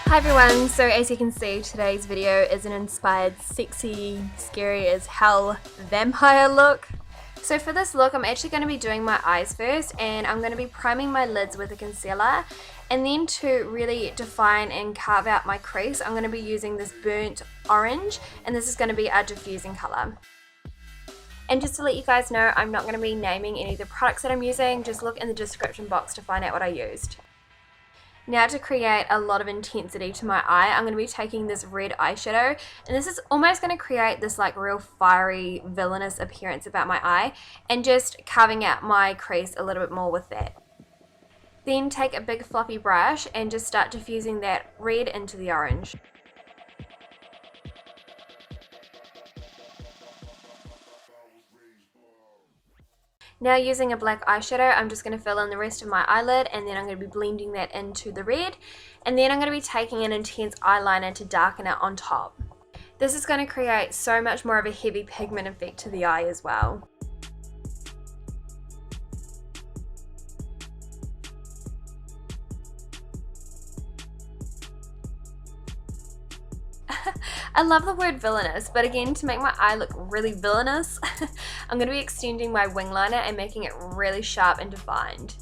Hi everyone, so as you can see, today's video is an inspired, sexy, scary as hell vampire look. So for this look, I'm actually going to be doing my eyes first, and I'm going to be priming my lids with a concealer. And then to really define and carve out my crease, I'm going to be using this burnt orange, and this is going to be our diffusing colour. And just to let you guys know, I'm not going to be naming any of the products that I'm using, just look in the description box to find out what I used. Now to create a lot of intensity to my eye, I'm going to be taking this red eyeshadow, and this is almost going to create this like real fiery, villainous appearance about my eye, and just carving out my crease a little bit more with that. Then take a big fluffy brush and just start diffusing that red into the orange. Now using a black eyeshadow, I'm just going to fill in the rest of my eyelid, and then I'm going to be blending that into the red, and then I'm going to be taking an intense eyeliner to darken it on top. This is going to create so much more of a heavy pigment effect to the eye as well. I love the word villainous, but again, to make my eye look really villainous, I'm going to be extending my wing liner and making it really sharp and defined.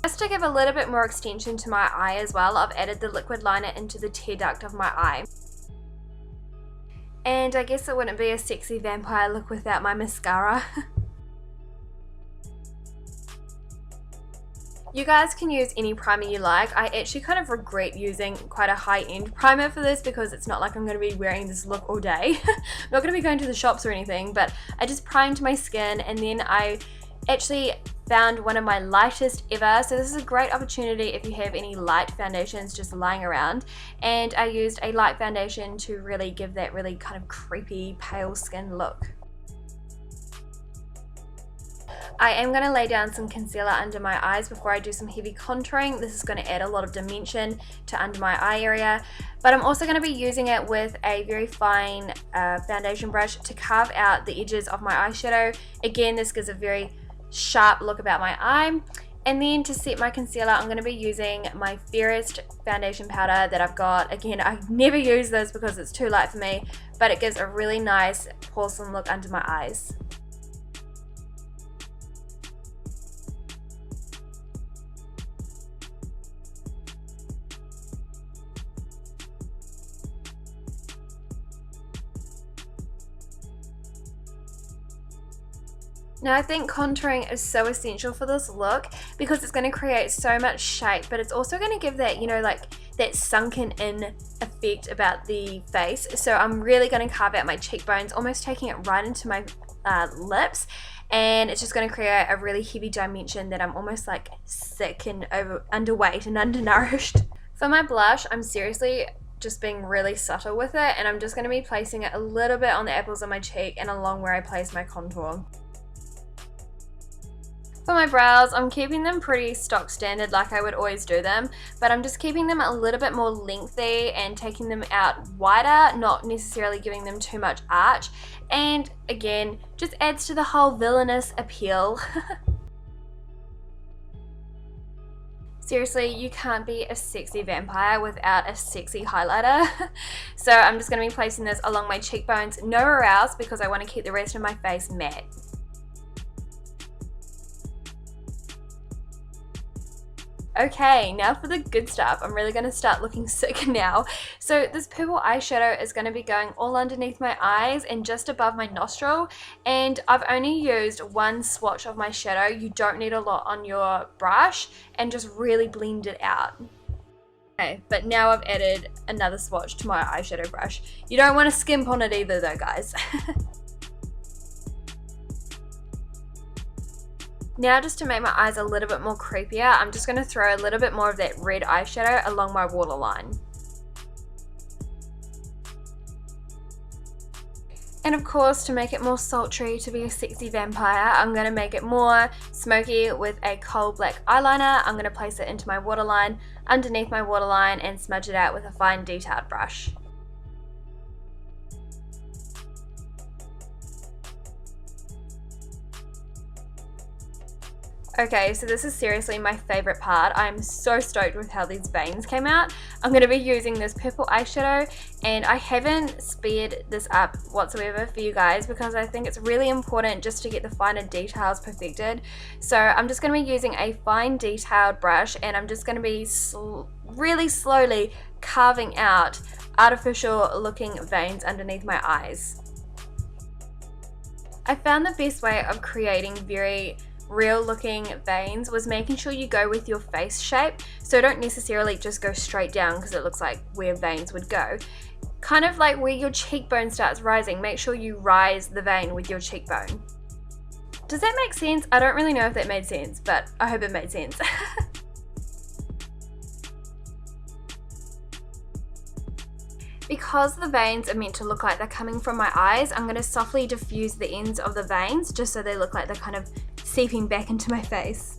Just to give a little bit more extension to my eye as well, I've added the liquid liner into the tear duct of my eye. And I guess it wouldn't be a sexy vampire look without my mascara. You guys can use any primer you like. I actually kind of regret using quite a high-end primer for this because it's not like I'm going to be wearing this look all day. I'm not going to be going to the shops or anything, but I just primed my skin, and then I actually found one of my lightest ever. So this is a great opportunity if you have any light foundations just lying around, and I used a light foundation to really give that really kind of creepy pale skin look. I am going to lay down some concealer under my eyes before I do some heavy contouring. This is going to add a lot of dimension to under my eye area, but I'm also going to be using it with a very fine foundation brush to carve out the edges of my eyeshadow. Again, this gives a very sharp look about my eye. And then to set my concealer, I'm going to be using my fairest foundation powder that I've got. Again, I never use this because it's too light for me, but it gives a really nice porcelain look under my eyes. Now I think contouring is so essential for this look because it's going to create so much shape, but it's also going to give that, you know, like that sunken in effect about the face. So I'm really going to carve out my cheekbones, almost taking it right into my lips, and it's just going to create a really heavy dimension that I'm almost like sick and underweight and undernourished. For my blush, I'm seriously just being really subtle with it, and I'm just going to be placing it a little bit on the apples of my cheek and along where I place my contour. For my brows, I'm keeping them pretty stock standard like I would always do them, but I'm just keeping them a little bit more lengthy and taking them out wider, not necessarily giving them too much arch, and again, just adds to the whole villainous appeal. Seriously, you can't be a sexy vampire without a sexy highlighter. So I'm just going to be placing this along my cheekbones, nowhere else, because I want to keep the rest of my face matte. Okay, now for the good stuff. I'm really going to start looking sick now. So this purple eyeshadow is going to be going all underneath my eyes and just above my nostril, and I've only used one swatch of my shadow. You don't need a lot on your brush, and just really blend it out. Okay, but now I've added another swatch to my eyeshadow brush. You don't want to skimp on it either though, guys. Now just to make my eyes a little bit more creepier, I'm just going to throw a little bit more of that red eyeshadow along my waterline. And of course, to make it more sultry, to be a sexy vampire, I'm going to make it more smoky with a Khol black eyeliner. I'm going to place it into my waterline, underneath my waterline, and smudge it out with a fine detailed brush. Okay, so this is seriously my favorite part. I'm so stoked with how these veins came out. I'm going to be using this purple eyeshadow, and I haven't speed this up whatsoever for you guys because I think it's really important just to get the finer details perfected. So I'm just going to be using a fine detailed brush, and I'm just going to be really slowly carving out artificial looking veins underneath my eyes. I found the best way of creating very real looking veins was making sure you go with your face shape, so don't necessarily just go straight down because it looks like where veins would go. Kind of like where your cheekbone starts rising, make sure you rise the vein with your cheekbone. Does that make sense? I don't really know if that made sense, but I hope it made sense. Because the veins are meant to look like they're coming from my eyes, I'm going to softly diffuse the ends of the veins just so they look like they're kind of seeping back into my face.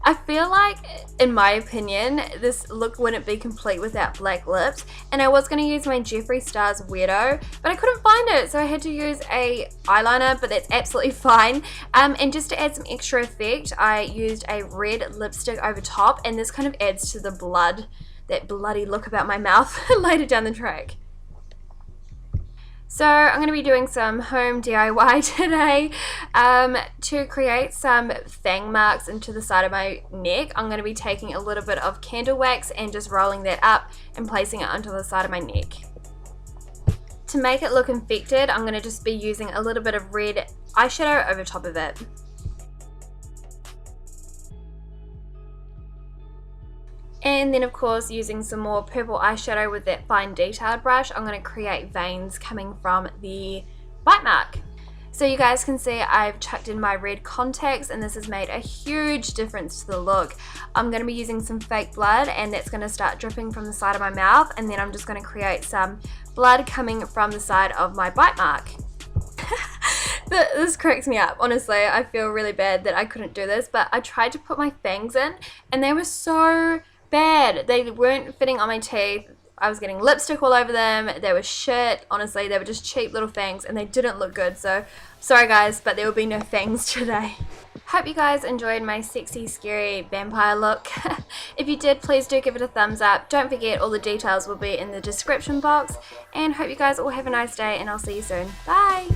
I feel like, in my opinion, this look wouldn't be complete without black lips, and I was going to use my Jeffree Star's Weirdo, but I couldn't find it, so I had to use a eyeliner, but that's absolutely fine. And just to add some extra effect, I used a red lipstick over top, and this kind of adds to the blood, that bloody look about my mouth later down the track. So I'm going to be doing some home DIY today to create some fang marks into the side of my neck. I'm going to be taking a little bit of candle wax and just rolling that up and placing it onto the side of my neck. To make it look infected, I'm going to just be using a little bit of red eyeshadow over top of it. And then of course, using some more purple eyeshadow with that fine detailed brush, I'm going to create veins coming from the bite mark. So you guys can see I've chucked in my red contacts, and this has made a huge difference to the look. I'm going to be using some fake blood, and that's going to start dripping from the side of my mouth, and then I'm just going to create some blood coming from the side of my bite mark. This cracks me up, honestly. I feel really bad that I couldn't do this, but I tried to put my fangs in, and they were so bad. They weren't fitting on my teeth. I was getting lipstick all over them. They were shit. Honestly, they were just cheap little fangs and they didn't look good. So sorry guys, but there will be no fangs today. Hope you guys enjoyed my sexy, scary vampire look. If you did, please do give it a thumbs up. Don't forget, all the details will be in the description box. And hope you guys all have a nice day, and I'll see you soon. Bye!